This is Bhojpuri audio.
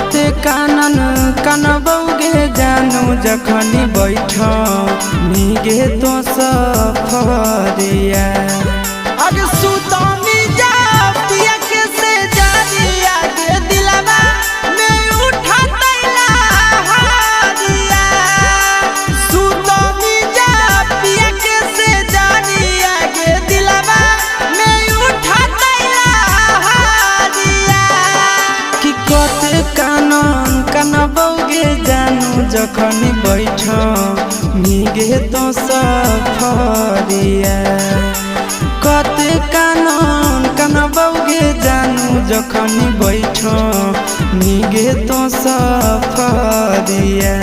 कते कानन कनबौगे जानू जखनी बैठ मीगे तो सफरिया अरे सुतनी जा पिया के से जानिया के दिलवा में उठा तैला हारिया सुतनी जा पिया के से जानिया के दिलवा में उठा तैला हारिया कि कते कानन कनबौगे जानू जखनी बैठ मीगे तो सफरिया कते कानन कनबौगे जानू जखनी बैठ मीगे तो सफरिया।